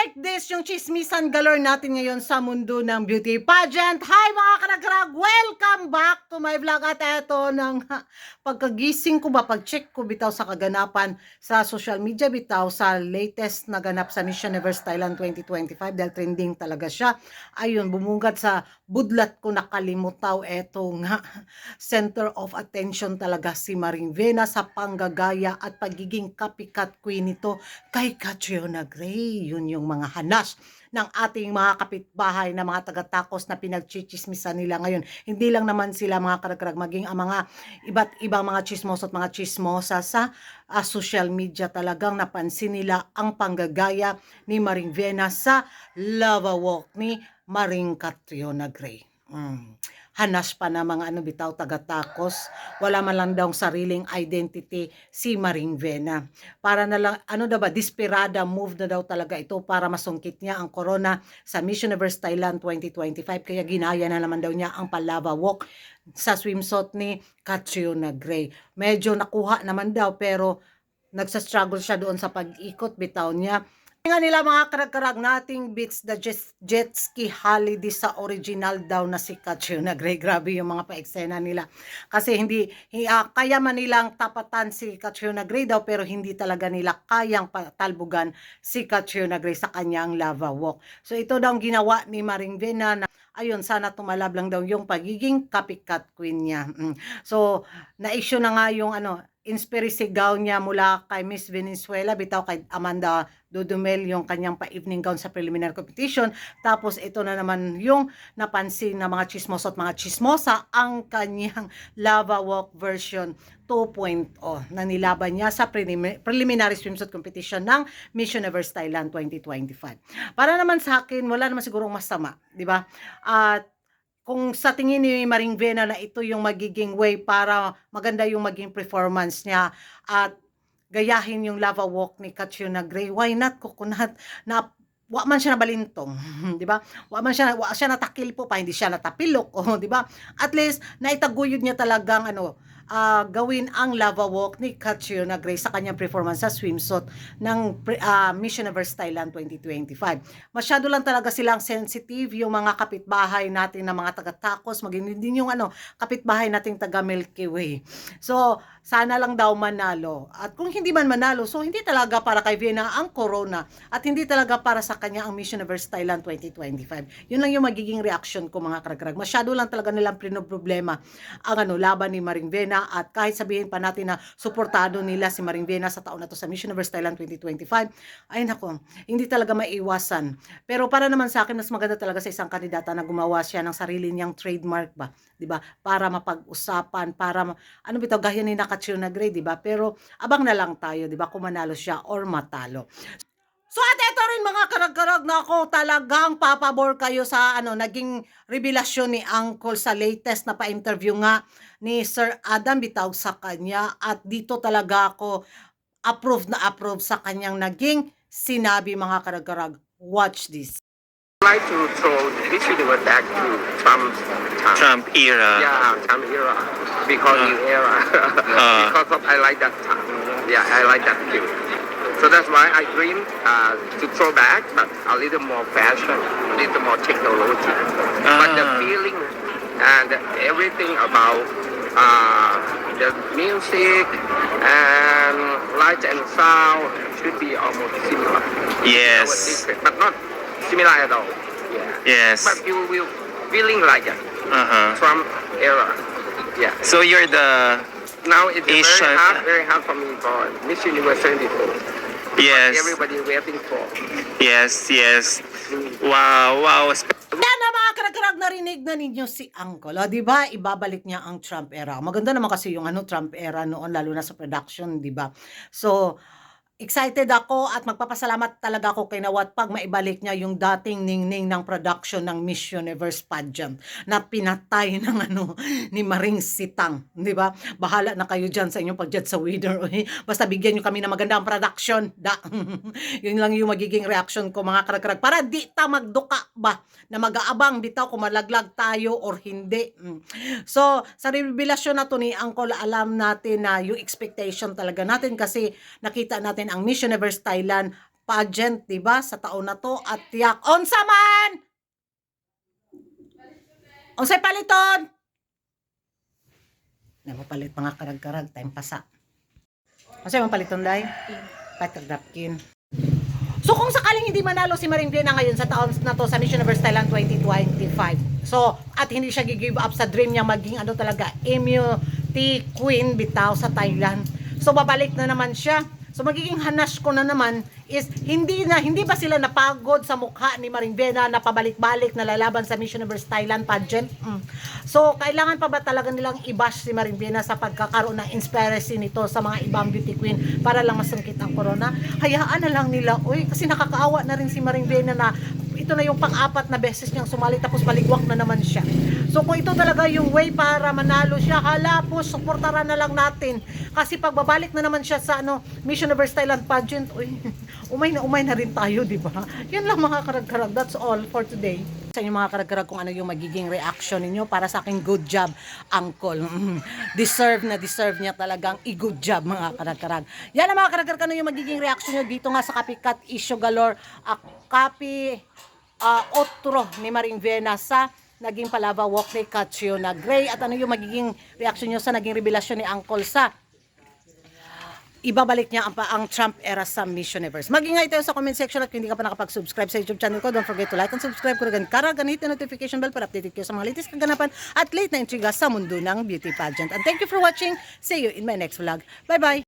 like this, yung chismisan galore natin ngayon sa mundo ng beauty pageant. Hi mga karagrag! Welcome back to my vlog. At eto ng pagkagising ko ba, pag-check ko bitaw sa kaganapan sa social media bitaw sa latest na ganap sa Miss Universe Thailand 2025 dahil trending talaga siya. Ayun, bumungad sa budlat ko nakalimutaw eto nga center of attention talaga si Maring Vena sa panggagaya at pagiging copycat queen nito kay Catriona Gray. Yun yung mga hanas ng ating mga kapitbahay na mga taga-Tacos na pinagchichismisan nila ngayon. Hindi lang naman sila mga karagrag, maging ang mga iba't ibang mga chismos at mga chismosa sa social media. Talagang napansin nila ang panggagaya ni Maring Vena sa lava walk ni Maring Catriona Gray. Hanas pa na mga bitaw taga-Tacos, wala man lang daw sariling identity si Maring Vena. Para na lang desperada move na daw talaga ito para masungkit niya ang corona sa Miss Universe Thailand 2025, kaya ginaya na naman daw niya ang palava walk sa swimsuit ni Catriona Gray. Medyo nakuha naman daw pero nagsa-struggle siya doon sa pag-ikot bitaw niya. Nga nila mga karag-karag nating beats the jet ski holiday sa original daw na si Catriona Gray. Grabe yung mga pa-eksena nila. Kasi kaya man nilang tapatan si Catriona Gray daw pero hindi talaga nila kayang talbugan si Catriona Gray sa kanyang lava walk. So ito daw ang ginawa ni Maring Vena na ayun, sana tumalab lang daw yung pagiging copycat queen niya. So, na-issue na nga yung inspirasigaw niya mula kay Miss Venezuela, bitaw kay Amanda Dudumel yung kanyang pa-evening gown sa preliminary competition. Tapos ito na naman yung napansin na mga chismosa at mga chismosa ang kanyang lava walk version 2.0 na nilaban niya sa preliminary swimsuit competition ng Miss Universe Thailand 2025. Para naman sa akin, wala naman sigurong masama, di ba? At kung sa tingin ni Maring Vena na ito yung magiging way para maganda yung maging performance niya at gayahin yung lava walk ni Catriona Gray, why not? Kukunat na wa man siya nabalintong, di ba? Wa siya natakil po pa, hindi siya natapilok, di ba? At least naitaguyod niya talagang gawin ang lava walk ni Catriona Gray sa kanyang performance sa swimsuit ng Miss Universe Thailand 2025. Masyado lang talaga silang sensitive yung mga kapitbahay natin na mga taga-Tacos, maging din yung kapitbahay nating taga Milky Way. So, sana lang daw manalo. At kung hindi man manalo, so hindi talaga para kay Vena ang corona at hindi talaga para sa kanya ang Miss Universe Thailand 2025. Yun lang yung magiging reaction ko mga karagrag. Masyado lang talaga nilang pinoproblema ang laban ni Maring Vena, at kahit sabihin pa natin na suportado nila si Maring Vena sa taon na to sa Miss Universe Thailand 2025, ay nako, hindi talaga maiwasan. Pero para naman sa akin, mas maganda talaga sa isang kandidata na gumawa siya ng sarili niyang trademark ba, 'di ba? Para mapag-usapan, para bitaw gaya ni Catriona Gray, 'di ba? Pero abang na lang tayo, 'di ba? Kung manalo siya or matalo. So at ito rin mga karag-karag na ako, talagang papabor kayo sa naging revelasyon ni Uncle sa latest na pa-interview nga ni Sir Adam bitaw sa kanya, at dito talaga ako approve sa kanyang naging sinabi mga karag-karag. Watch this. I like to throw this universe back to Trump's time. Trump era. Yeah, Trump era. Because new era. Because of I like that time. Yeah, I like that too. So that's why I dream to throw back, but a little more fashion, a little more technology. But the feeling and everything about the music and light and sound should be almost similar. Yes. But not similar at all. Yeah. Yes. But you will feeling like it. Trump era. Yeah. So you're the Now it's Asian. very hard for me for Miss Universe 24. yes, Everybody waiting for. yes. Wow. Yan na mga karag-karag, narinig na ninyo si Uncle. Di ba? Ibabalik niya ang Trump era. Maganda naman kasi yung Trump era noon, lalo na sa production, di ba? So, excited ako at magpapasalamat talaga ako kay Nawat pag maibalik niya yung dating ningning ng production ng Miss Universe pageant na pinatay ng ni Maring Sitang, di ba? Bahala na kayo dyan sa inyong pag-judge sa winner. Basta bigyan nyo kami ng magandang production. Yun lang yung magiging reaction ko mga karag-karag, para di ta magduka ba na mag-aabang bitaw kung malaglag tayo or hindi. So, sa revelasyon na to ni Uncle, alam natin na yung expectation talaga natin kasi nakita natin ang Miss Universe Thailand pageant, diba? Sa taon na to at tiyak. Onsa man! Unsay paliton? Napapalit mga karag-karag, time pasa. Unsay man paliton day? Patrick Dapkin. So kung sakaling hindi manalo si Maring Viena ngayon sa taon na to sa Miss Universe Thailand 2025. So at hindi siya gi-give up sa dream niya maging ano talaga immunity queen bitaw sa Thailand. So babalik na naman siya. So magiging hanas ko na naman is hindi ba sila napagod sa mukha ni Maring Viena na pabalik-balik na lalaban sa Miss Universe Thailand pageant. So kailangan pa ba talaga nilang i-bash si Maring Viena sa pagkakaroon ng inspiracy nito sa mga ibang beauty queen para lang masungkit ang corona? Hayaan na lang nila, kasi nakakaawa na rin si Maring Viena na ito na yung pang-apat na beses niyang sumali tapos maligwak na naman siya. So kung ito talaga yung way para manalo siya, hala po, suportaran na lang natin. Kasi pagbabalik na naman siya sa Miss Universe Thailand pageant, umay na rin tayo, di ba? Yan lang mga karag-karag. That's all for today. Sa inyo mga karag-karag kung ano yung magiging reaction ninyo para sa aking good job, Uncle. Deserve niya talagang i-good job mga karag-karag. Yan ang mga karag-karag, ano yung magiging reaction nyo dito nga sa Copycat Issue Galore, otro ni Maring Viena sa naging Palava Walk ni Katio na Gray, at ano yung magiging reaction nyo sa naging revelasyon ni Uncle sa ibabalik niya ang Trump era sa Miss Universe. Mag-ingay tayo sa comment section at kung hindi ka pa nakapag-subscribe sa YouTube channel ko, don't forget to like and subscribe ko rin hit the notification bell para updated kayo sa mga latest kaganapan at late na intriga sa mundo ng beauty pageant. And thank you for watching. See you in my next vlog. Bye-bye!